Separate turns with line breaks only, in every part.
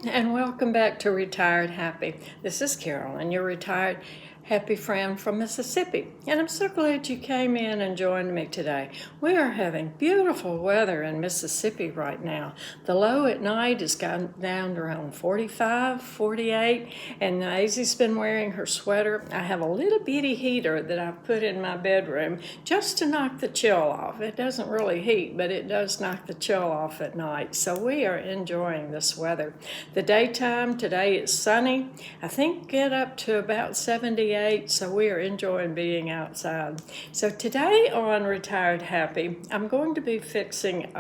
and welcome back to Retired Happy. This is Carol, and your retired happy friend from Mississippi. And I'm so glad you came in and joined me today. We are having beautiful weather in Mississippi right now. The low at night has gone down to around 45, 48, and Maisie's been wearing her sweater. I have a little bitty heater that I've put in my bedroom just to knock the chill off. It doesn't really heat, but it does knock the chill off at night. So we are enjoying this weather. The daytime today is sunny. I think get up to about 78, so we are enjoying being outside. So today on Retired Happy, I'm going to be fixing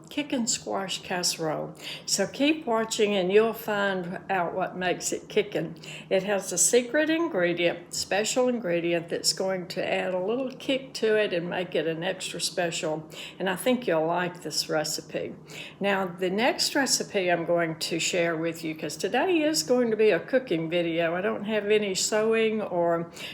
kickin' squash casserole. So keep watching and you'll find out what makes it kickin'. It has a secret ingredient, special ingredient that's going to add a little kick to it and make it an extra special. And I think you'll like this recipe. Now, the next recipe I'm going to share with you, because today is going to be a cooking video. I don't have any sewing or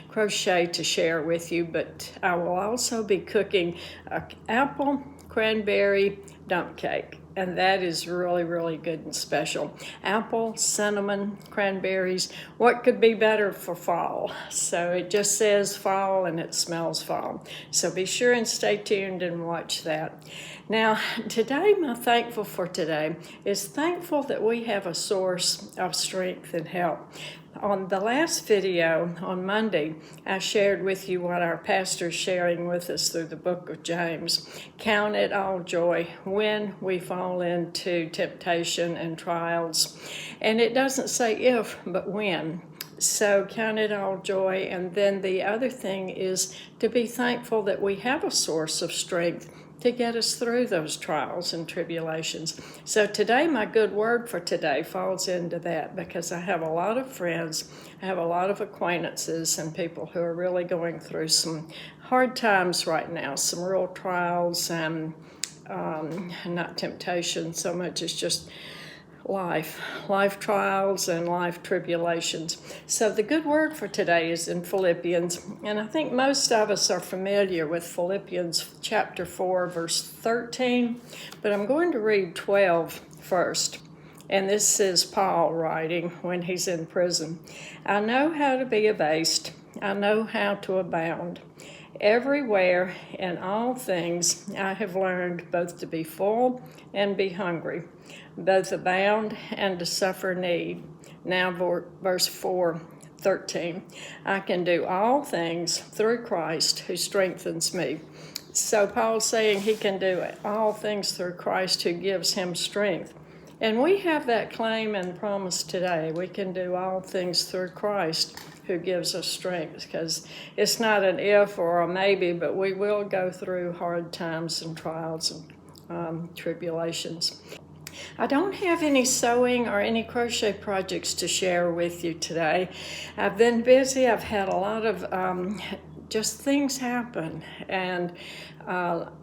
crochet to share with you, but I will also be cooking an apple cranberry dump cake. And that is really, really good and special. Apple, cinnamon, cranberries. What could be better for fall? So it just says fall and it smells fall. So be sure and stay tuned and watch that. Now, today, my thankful for today is thankful that we have a source of strength and help. On the last video on Monday, I shared with you what our pastor's sharing with us through the book of James. Count it all joy when we fall into temptation and trials. And it doesn't say if, but when. So count it all joy. And then the other thing is to be thankful that we have a source of strength to get us through those trials and tribulations. So today, my good word for today falls into that, because I have a lot of friends, I have a lot of acquaintances and people who are really going through some hard times right now, some real trials and not temptation so much as just life trials and life tribulations. So the good word for today is in Philippians, and I think most of us are familiar with Philippians chapter 4, verse 13, but I'm going to read 12 first. And this is Paul writing when he's in prison. I know how to be abased. I know how to abound. Everywhere in all things I have learned both to be full and be hungry, both abound and to suffer need. Now verse 4:13. I can do all things through Christ who strengthens me. So Paul's saying he can do all things through Christ who gives him strength. And we have that claim and promise today. We can do all things through Christ who gives us strength, because it's not an if or a maybe, but we will go through hard times and trials and tribulations. I don't have any sewing or any crochet projects to share with you today. I've been busy. I've had a lot of just things happen, and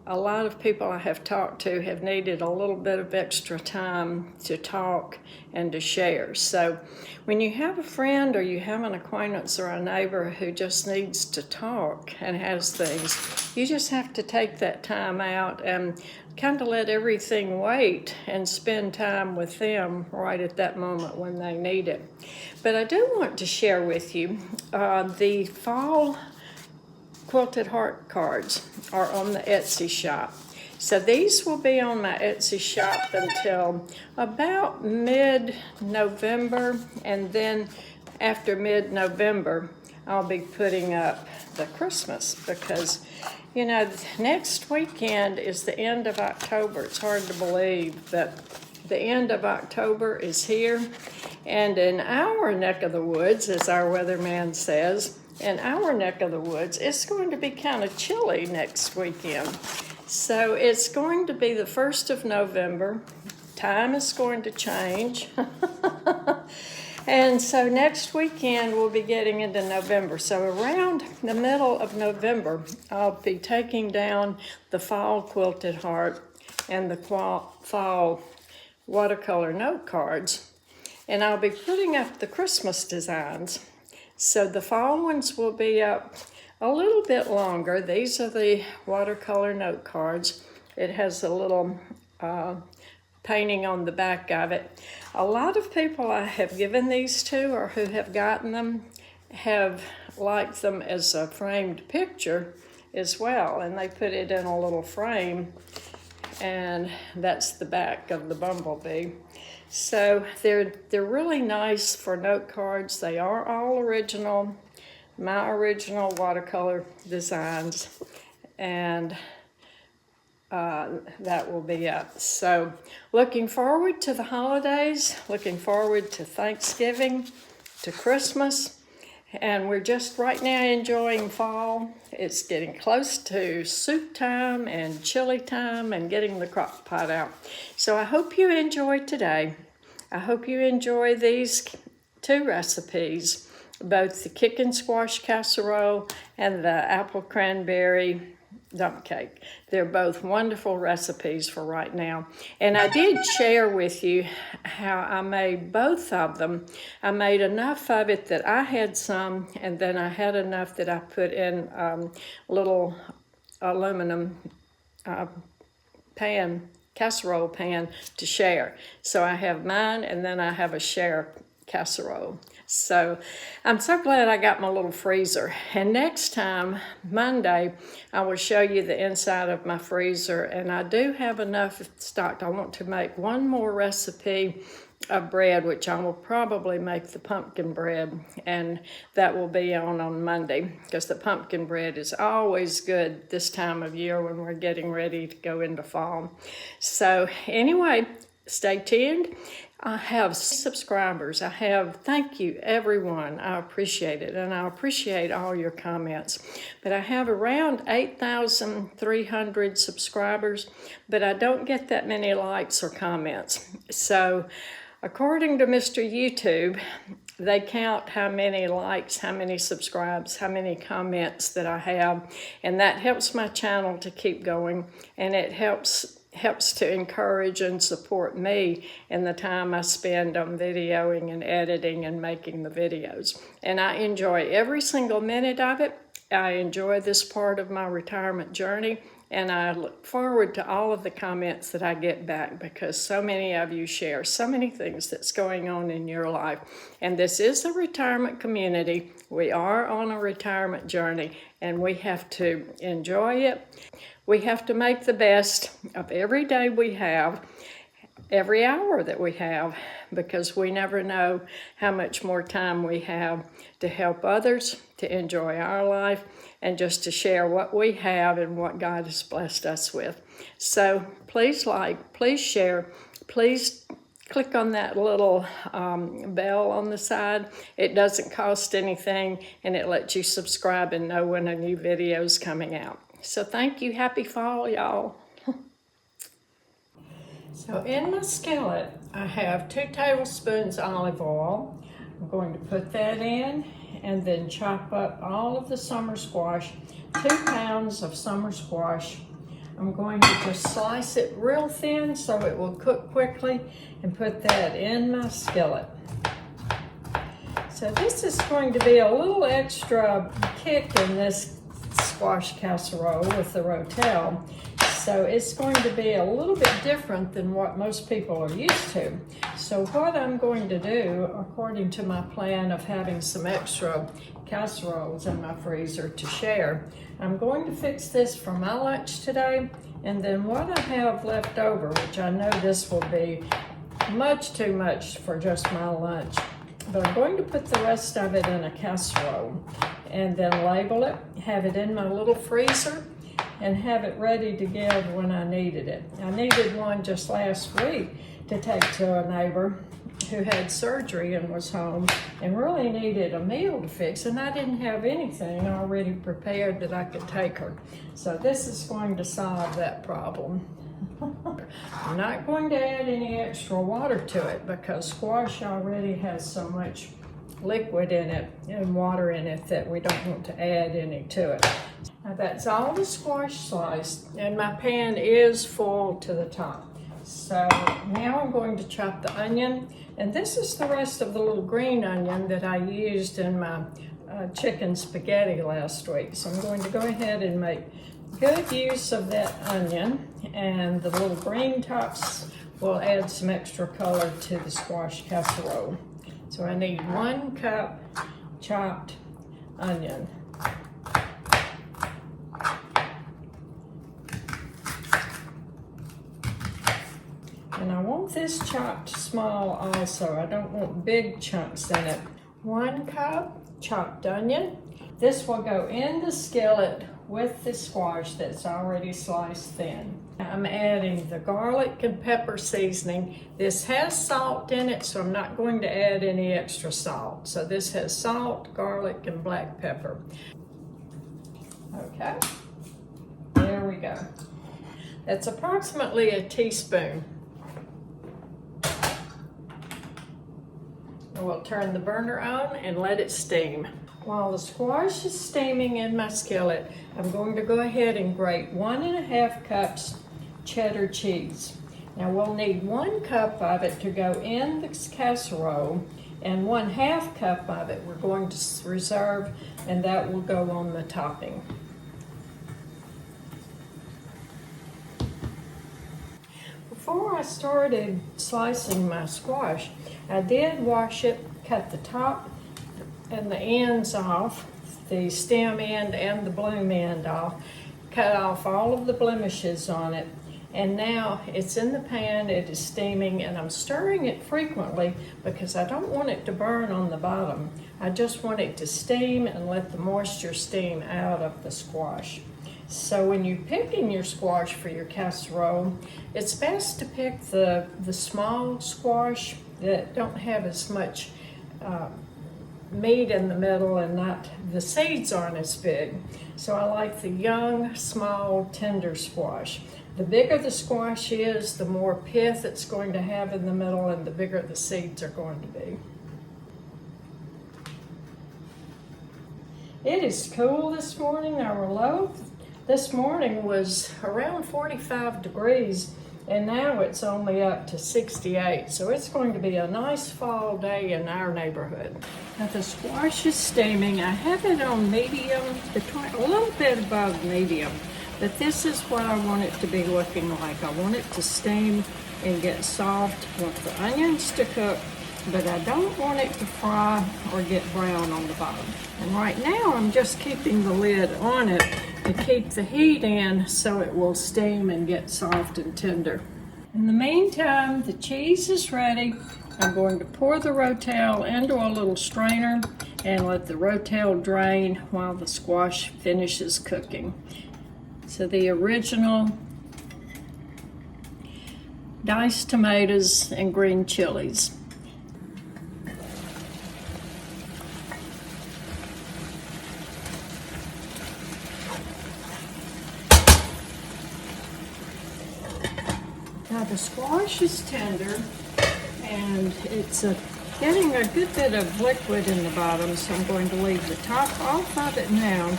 a lot of people I have talked to have needed a little bit of extra time to talk and to share. So when you have a friend or you have an acquaintance or a neighbor who just needs to talk and has things, you just have to take that time out and kind of let everything wait and spend time with them right at that moment when they need it. But I do want to share with you the fall quilted heart cards are on the Etsy shop. So these will be on my Etsy shop until about mid-November, and then after mid-November I'll be putting up the Christmas, because you know, next weekend is the end of October. It's hard to believe that the end of October is here, and in our neck of the woods, as our weatherman says, in our neck of the woods, it's going to be kind of chilly next weekend. So it's going to be the 1st of November. Time is going to change. And so next weekend we'll be getting into November. So around the middle of November, I'll be taking down the fall quilted heart and the fall watercolor note cards. And I'll be putting up the Christmas designs. So the fall ones will be up a little bit longer. These are the watercolor note cards. It has a little painting on the back of it. A lot of people I have given these to or who have gotten them have liked them as a framed picture as well, and they put it in a little frame, and that's the back of the bumblebee. So they're really nice for note cards. They are all original, my original watercolor designs, and that will be up. So looking forward to the holidays, looking forward to Thanksgiving, to Christmas, and we're just right now enjoying fall. It's getting close to soup time and chili time and getting the crock pot out. So I hope you enjoyed today. I hope you enjoy these two recipes, both the chicken squash casserole and the apple cranberry dump cake. They're both wonderful recipes for right now. And I did share with you how I made both of them. I made enough of it that I had some, and then I had enough that I put in little aluminum casserole pan to share. So I have mine, and then I have a share casserole. So I'm so glad I got my little freezer. And next time, Monday, I will show you the inside of my freezer. And I do have enough stocked. I want to make one more recipe of bread, which I will probably make the pumpkin bread, and that will be on Monday, because the pumpkin bread is always good this time of year when we're getting ready to go into fall. So anyway, stay tuned. I have subscribers. Thank you everyone. I appreciate it, and I appreciate all your comments. But I have around 8,300 subscribers, but I don't get that many likes or comments. So according to Mr. YouTube, they count how many likes, how many subscribes, how many comments that I have, and that helps my channel to keep going, and it helps to encourage and support me in the time I spend on videoing and editing and making the videos. And I enjoy every single minute of it. I enjoy this part of my retirement journey, and I look forward to all of the comments that I get back, because so many of you share so many things that's going on in your life. And this is a retirement community. We are on a retirement journey, and we have to enjoy it. We have to make the best of every day we have, every hour that we have, because we never know how much more time we have to help others, to enjoy our life, and just to share what we have and what God has blessed us with. So please like, please share, please click on that little bell on the side. It doesn't cost anything, and it lets you subscribe and know when a new video is coming out. So thank you. Happy fall, y'all. So in my skillet, I have 2 tablespoons olive oil. I'm going to put that in and then chop up all of the summer squash, 2 pounds of summer squash. I'm going to just slice it real thin so it will cook quickly, and put that in my skillet. So this is going to be a little extra kick in this squash casserole with the rotel. So it's going to be a little bit different than what most people are used to. So what I'm going to do, according to my plan of having some extra casseroles in my freezer to share, I'm going to fix this for my lunch today, and then what I have left over, which I know this will be much too much for just my lunch, but I'm going to put the rest of it in a casserole and then label it, have it in my little freezer, and have it ready to give when I needed it. I needed one just last week to take to a neighbor who had surgery and was home and really needed a meal to fix, and I didn't have anything already prepared that I could take her. So this is going to solve that problem. I'm not going to add any extra water to it, because squash already has so much liquid in it and water in it that we don't want to add any to it. Now that's all the squash sliced, and my pan is full to the top. So now I'm going to chop the onion, and this is the rest of the little green onion that I used in my chicken spaghetti last week. So I'm going to go ahead and make good use of that onion, and the little green tops will add some extra color to the squash casserole. So I need 1 cup chopped onion. And I want this chopped small also. I don't want big chunks in it. 1 cup chopped onion. This will go in the skillet with the squash that's already sliced thin. I'm adding the garlic and pepper seasoning. This has salt in it, so I'm not going to add any extra salt. So this has salt, garlic, and black pepper. Okay, there we go. That's approximately a teaspoon. And we'll turn the burner on and let it steam. While the squash is steaming in my skillet, I'm going to go ahead and grate 1½ cups cheddar cheese. Now we'll need 1 cup of it to go in the casserole, and 1/2 cup of it we're going to reserve, and that will go on the topping. Before I started slicing my squash, I did wash it, cut the top and the ends off, the stem end and the bloom end off, cut off all of the blemishes on it, and now it's in the pan, it is steaming, and I'm stirring it frequently because I don't want it to burn on the bottom. I just want it to steam and let the moisture steam out of the squash. So when you're picking your squash for your casserole, it's best to pick the small squash that don't have as much meat in the middle, and not the seeds aren't as big. So I like the young, small, tender squash. The bigger the squash is, the more pith it's going to have in the middle, and the bigger the seeds are going to be. It is cool this morning. Our low this morning was around 45 degrees, and now it's only up to 68. So it's going to be a nice fall day in our neighborhood. Now the squash is steaming. I have it on medium, a little bit above medium, but this is what I want it to be looking like. I want it to steam and get soft. I want the onions to cook, but I don't want it to fry or get brown on the bottom. And right now I'm just keeping the lid on it to keep the heat in so it will steam and get soft and tender. In the meantime, the cheese is ready. I'm going to pour the rotel into a little strainer and let the rotel drain while the squash finishes cooking. So the original diced tomatoes and green chilies. Now the squash is tender, and it's getting a good bit of liquid in the bottom, so I'm going to leave the top off of it now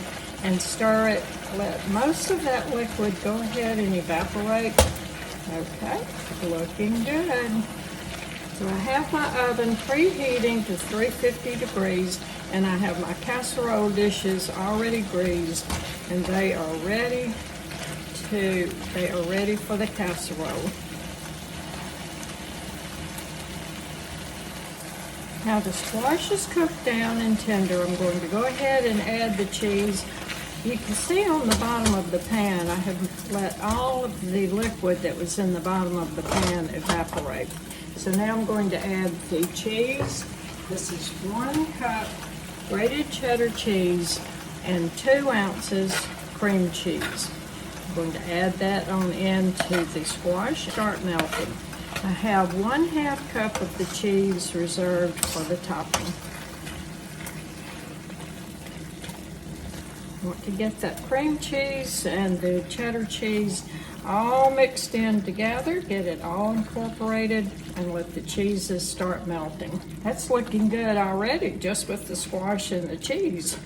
and stir it. Let most of that liquid go ahead and evaporate. Okay, looking good. So I have my oven preheating to 350 degrees, and I have my casserole dishes already greased, and they are ready for the casserole. Now the squash is cooked down and tender. I'm going to go ahead and add the cheese. You can see on the bottom of the pan, I have let all of the liquid that was in the bottom of the pan evaporate. So now I'm going to add the cheese. This is 1 cup grated cheddar cheese and 2 ounces cream cheese. I'm going to add that on into the squash, start melting. I have 1/2 cup of the cheese reserved for the topping. I want to get that cream cheese and the cheddar cheese all mixed in together, get it all incorporated, and let the cheeses start melting. That's looking good already, just with the squash and the cheese.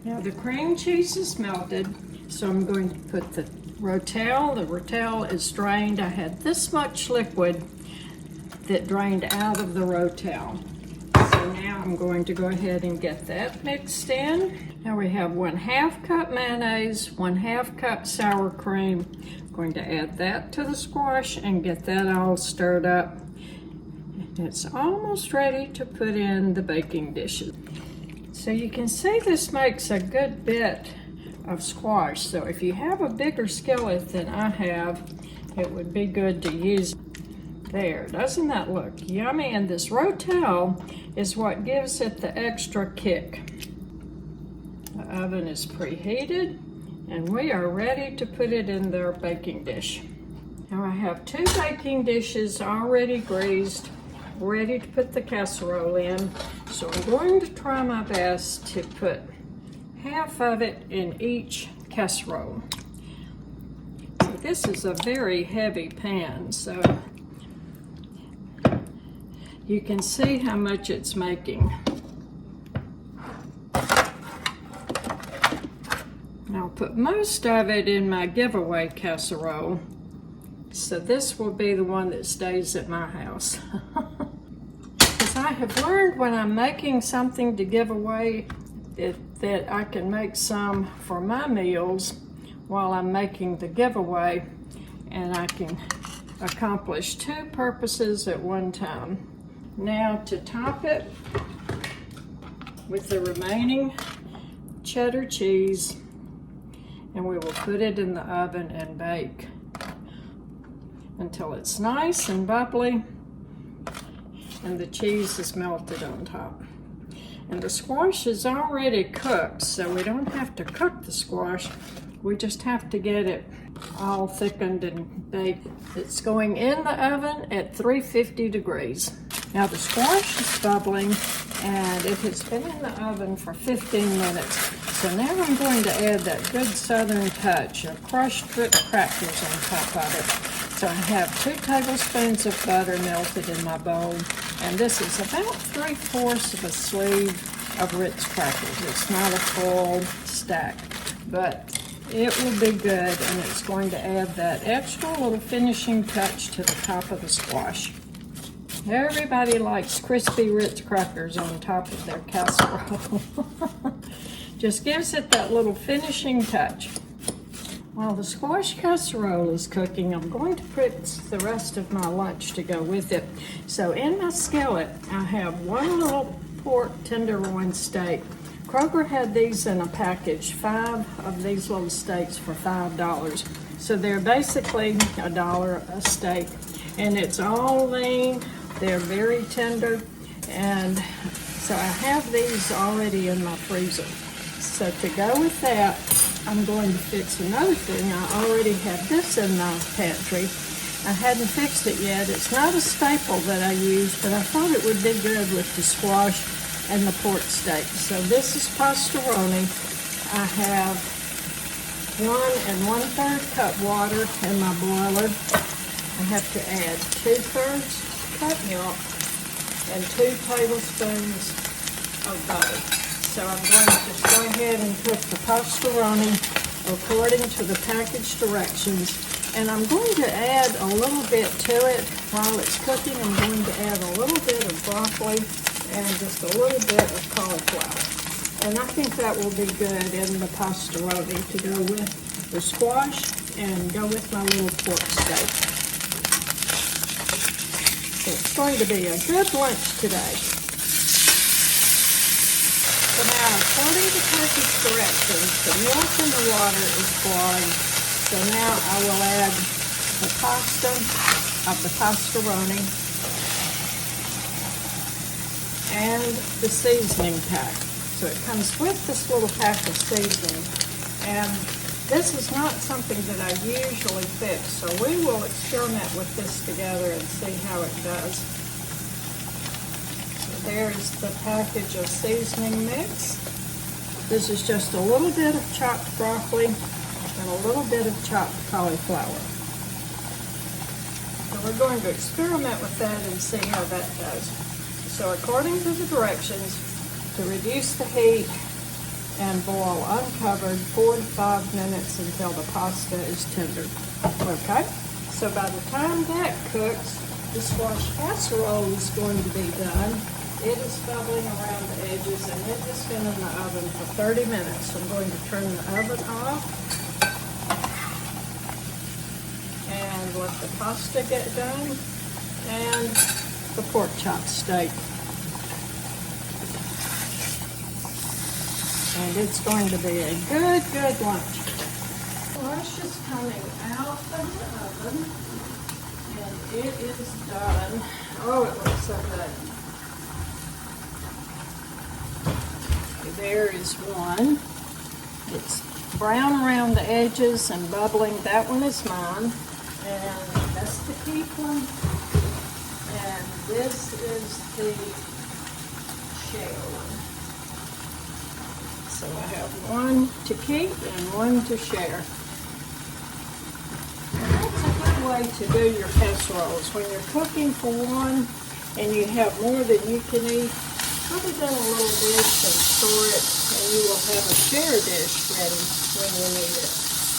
Now the cream cheese is melted, so I'm going to put the rotel. The rotel is drained. I had this much liquid that drained out of the rotel. So now I'm I'm going to go ahead and get that mixed in. Now we have 1/2 cup mayonnaise, 1/2 cup sour cream. I'm going to add that to the squash and get that all stirred up. It's almost ready to put in the baking dishes. So you can see this makes a good bit of squash. So if you have a bigger skillet than I have, it would be good to use. There, doesn't that look yummy? And this rotel is what gives it the extra kick. The oven is preheated and we are ready to put it in their baking dish. Now I have 2 baking dishes already greased, ready to put the casserole in. So I'm going to try my best to put half of it in each casserole. So this is a very heavy pan, so you can see how much it's making. I'll put most of it in my giveaway casserole. So this will be the one that stays at my house. Because I have learned when I'm making something to give away that I can make some for my meals while I'm making the giveaway, and I can accomplish 2 purposes at one time. Now to top it with the remaining cheddar cheese, and we will put it in the oven and bake until it's nice and bubbly and the cheese is melted on top. And the squash is already cooked, so we don't have to cook the squash. We just have to get it all thickened and baked. It's going in the oven at 350 degrees. Now the squash is bubbling and it has been in the oven for 15 minutes. So now I'm going to add that good southern touch of crushed crackers on top of it. So I have 2 tablespoons of butter melted in my bowl, and this is about 3/4 of a sleeve of Ritz crackers. It's not a full stack, but it will be good, and it's going to add that extra little finishing touch to the top of the squash. Everybody likes crispy Ritz crackers on top of their casserole. Just gives it that little finishing touch. While the squash casserole is cooking, I'm going to put the rest of my lunch to go with it. So in my skillet, I have 1 little pork tenderloin steak. Kroger had these in a package, 5 of these little steaks for $5. So they're basically $1 a steak. And it's all lean, they're very tender, and so I have these already in my freezer. So to go with that, I'm going to fix another thing. I already have this in my pantry. I hadn't fixed it yet. It's not a staple that I use, but I thought it would be good with the squash and the pork steak. So this is pastoroni. I have 1 1/3 cup water in my boiler. I have to add 2/3 cup milk and 2 tablespoons of butter. So I'm going to just go ahead and cook the pastoroni according to the package directions. And I'm going to add a little bit to it while it's cooking. I'm going to add a little bit of broccoli and just a little bit of cauliflower. And I think that will be good in the pastoroni to go with the squash and go with my little pork steak. So it's going to be a good lunch today. So now, according to package directions, the milk in the water is boiling. So now I will add the pasta of the pastoroni and the seasoning pack. So it comes with this little pack of seasoning. And this is not something that I usually fix, so we will experiment with this together and see how it does. There's the package of seasoning mix. This is just a little bit of chopped broccoli and a little bit of chopped cauliflower. So we're going to experiment with that and see how that does. So according to the directions, to reduce the heat and boil uncovered 4 to 5 minutes until the pasta is tender. Okay, so by the time that cooks, the squash casserole is going to be done. It is bubbling around the edges, and it has been in the oven for 30 minutes. So I'm going to turn the oven off and let the pasta get done, and the pork chop steak. And it's going to be a good lunch. Squash is coming out of the oven, and it is done. Oh, it looks so good. There is one. It's brown around the edges and bubbling. That one is mine. And that's the keep one. And this is the share one. So I have one to keep and one to share. And that's a good way to do your casseroles. When you're cooking for one and you have more than you can eat, put it in a little dish and store it, and you will have a share dish ready when you need it.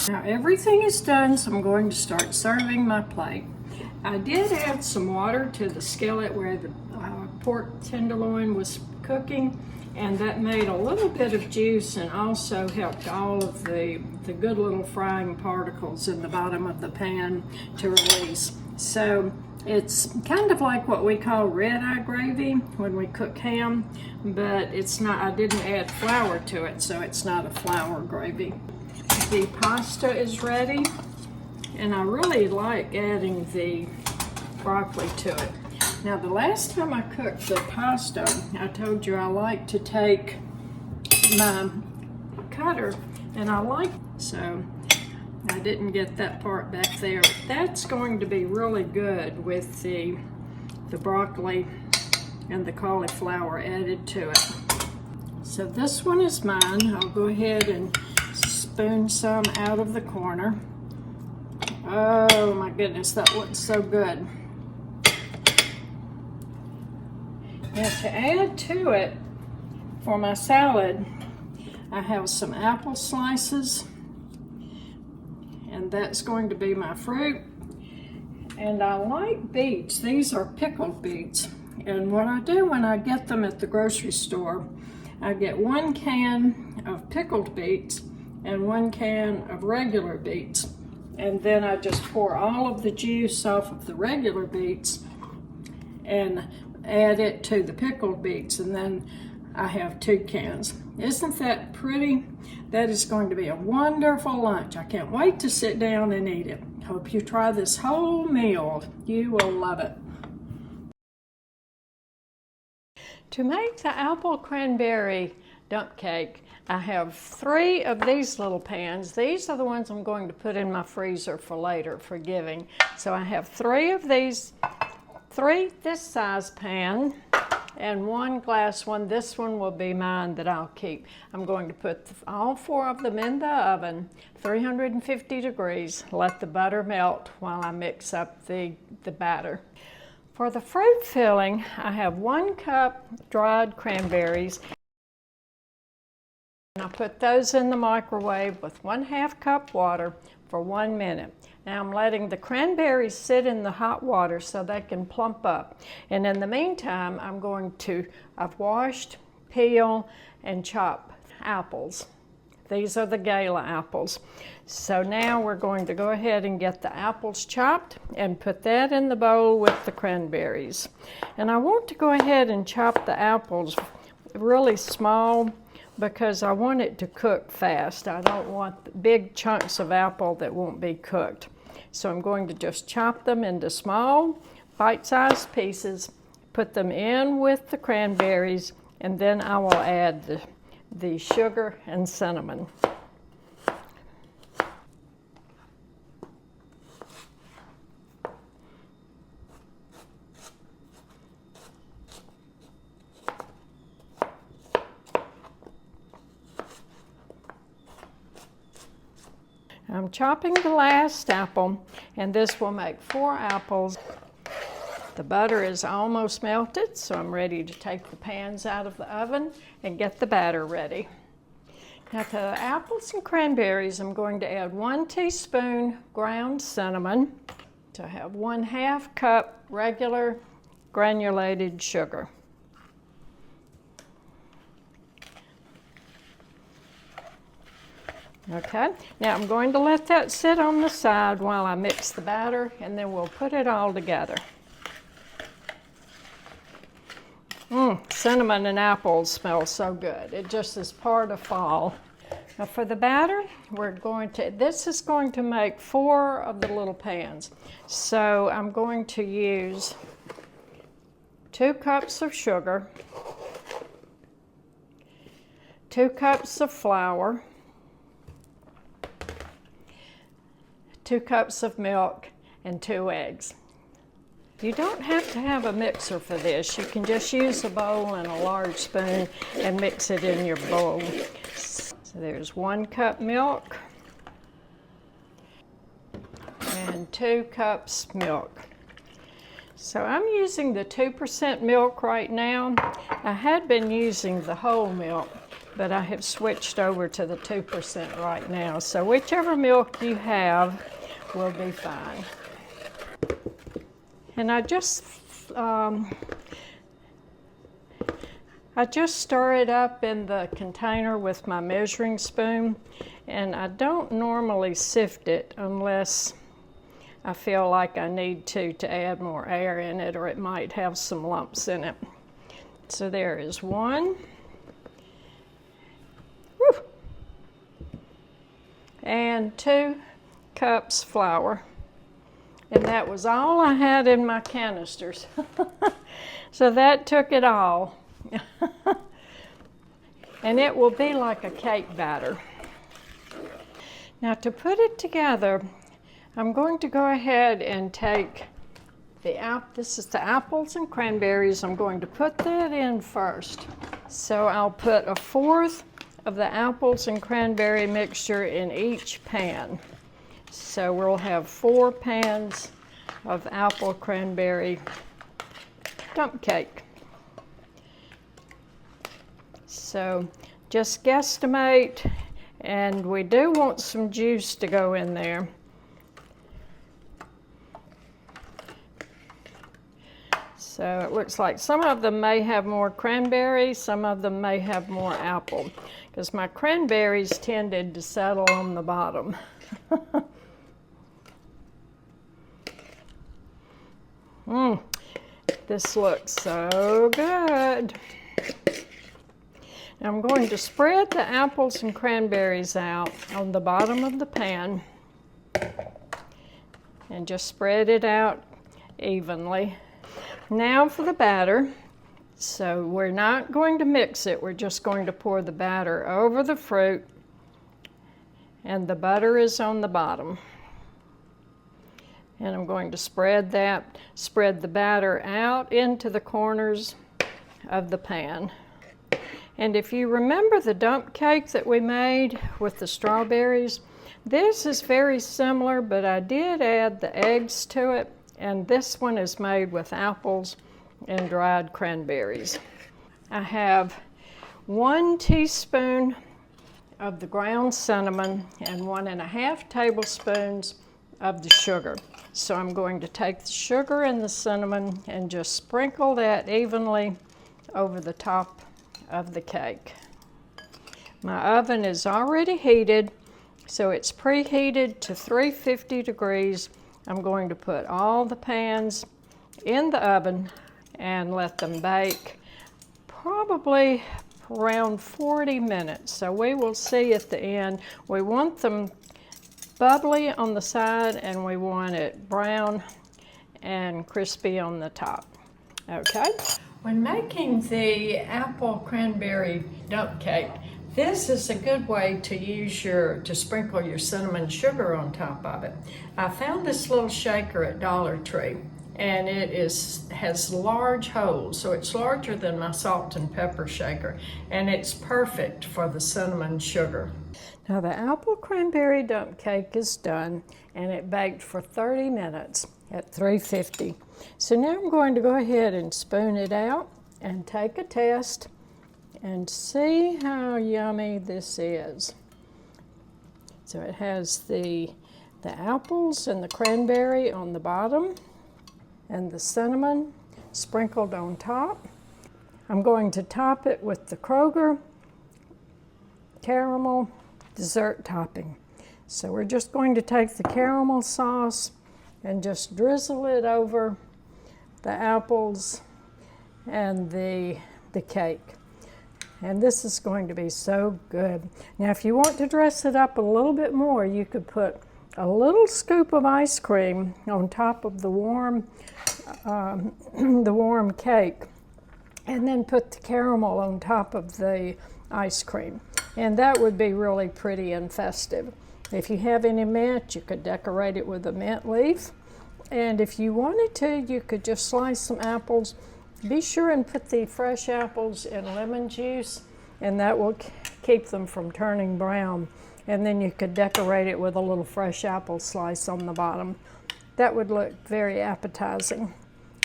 Now everything is done, so I'm going to start serving my plate. I did add some water to the skillet where the pork tenderloin was cooking, and that made a little bit of juice and also helped all of the good little frying particles in the bottom of the pan to release. So it's kind of like what we call red-eye gravy when we cook ham, but it's not. I didn't add flour to it, so it's not a flour gravy. The pasta is ready, and I really like adding the broccoli to it. Now, the last time I cooked the pasta, I told you I like to take my cutter, and so I didn't get that part back there. That's going to be really good with the broccoli and the cauliflower added to it. So this one is mine. I'll go ahead and spoon some out of the corner. Oh my goodness, that looks so good. Now to add to it for my salad, I have some apple slices, and that's going to be my fruit. And I like beets. These are pickled beets. And what I do when I get them at the grocery store, I get 1 can of pickled beets and 1 can of regular beets. And then I just pour all of the juice off of the regular beets and add it to the pickled beets, and then I have 2 cans. Isn't that pretty? That is going to be a wonderful lunch. I can't wait to sit down and eat it. Hope you try this whole meal. You will love it. To make the apple cranberry dump cake, I have 3 of these little pans. These are the ones I'm going to put in my freezer for later, for giving. So I have 3 of these, 3 this size pan, and 1 glass one. This one will be mine that I'll keep. I'm going to put all 4 of them in the oven, 350 degrees. Let the butter melt while I mix up the batter. For the fruit filling, I have 1 cup dried cranberries. And I put those in the microwave with 1/2 cup water for 1 minute. Now I'm letting the cranberries sit in the hot water so they can plump up. And in the meantime, I've washed, peel, and chop apples. These are the Gala apples. So now we're going to go ahead and get the apples chopped and put that in the bowl with the cranberries. And I want to go ahead and chop the apples really small because I want it to cook fast. I don't want big chunks of apple that won't be cooked. So I'm going to just chop them into small, bite-sized pieces, put them in with the cranberries, and then I will add the sugar and cinnamon. I'm chopping the last apple, and this will make 4 apples. The butter is almost melted, so I'm ready to take the pans out of the oven and get the batter ready. Now to the apples and cranberries, I'm going to add 1 teaspoon ground cinnamon. So I have 1/2 cup regular granulated sugar. Okay, now I'm going to let that sit on the side while I mix the batter, and then we'll put it all together. Cinnamon and apples smell so good. It just is part of fall. Now for the batter, this is going to make 4 of the little pans. So I'm going to use 2 cups of sugar, 2 cups of flour, 2 cups of milk, and 2 eggs. You don't have to have a mixer for this. You can just use a bowl and a large spoon and mix it in your bowl. So there's 1 cup milk and 2 cups milk. So I'm using the 2% milk right now. I had been using the whole milk, but I have switched over to the 2% right now. So whichever milk you have will be fine. And I just stir it up in the container with my measuring spoon, and I don't normally sift it unless I feel like I need to add more air in it, or it might have some lumps in it. So there is 1. Woo, and 2 cups flour. And that was all I had in my canisters. So that took it all. And it will be like a cake batter. Now to put it together, I'm going to go ahead and take this is the apples and cranberries. I'm going to put that in first. So I'll put 1/4 of the apples and cranberry mixture in each pan. So we'll have 4 pans of apple cranberry dump cake. So just guesstimate, and we do want some juice to go in there. So it looks like some of them may have more cranberry, some of them may have more apple, because my cranberries tended to settle on the bottom. This looks so good. Now I'm going to spread the apples and cranberries out on the bottom of the pan and just spread it out evenly. Now for the batter. So we're not going to mix it, we're just going to pour the batter over the fruit, and the butter is on the bottom. And I'm going to spread the batter out into the corners of the pan. And if you remember the dump cake that we made with the strawberries, this is very similar, but I did add the eggs to it, and this one is made with apples and dried cranberries. I have 1 teaspoon of the ground cinnamon and 1½ tablespoons of the sugar. So I'm going to take the sugar and the cinnamon and just sprinkle that evenly over the top of the cake. My oven is already heated, so it's preheated to 350 degrees. I'm going to put all the pans in the oven and let them bake probably around 40 minutes. So we will see at the end. We want them bubbly on the side, and we want it brown and crispy on the top. Okay. When making the apple cranberry dump cake, this is a good way to sprinkle your cinnamon sugar on top of it. I found this little shaker at Dollar Tree, and it has large holes, so it's larger than my salt and pepper shaker, and it's perfect for the cinnamon sugar. Now the apple cranberry dump cake is done, and it baked for 30 minutes at 350. So now I'm going to go ahead and spoon it out and take a test and see how yummy this is. So it has the apples and the cranberry on the bottom and the cinnamon sprinkled on top. I'm going to top it with the Kroger caramel dessert topping. So we're just going to take the caramel sauce and just drizzle it over the apples and the cake. And this is going to be so good. Now, if you want to dress it up a little bit more, you could put a little scoop of ice cream on top of the warm cake, and then put the caramel on top of the ice cream. And that would be really pretty and festive. If you have any mint, you could decorate it with a mint leaf. And if you wanted to, you could just slice some apples. Be sure and put the fresh apples in lemon juice, and that will keep them from turning brown. And then you could decorate it with a little fresh apple slice on the bottom. That would look very appetizing.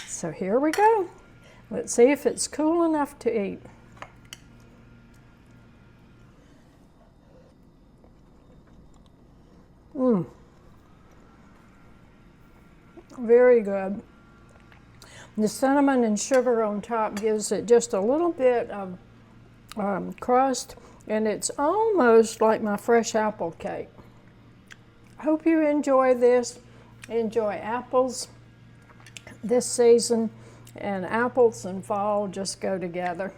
So here we go. Let's see if it's cool enough to eat. Very good. The cinnamon and sugar on top gives it just a little bit of crust, and it's almost like my fresh apple cake. Hope you enjoy this. Enjoy apples this season, and apples and fall just go together.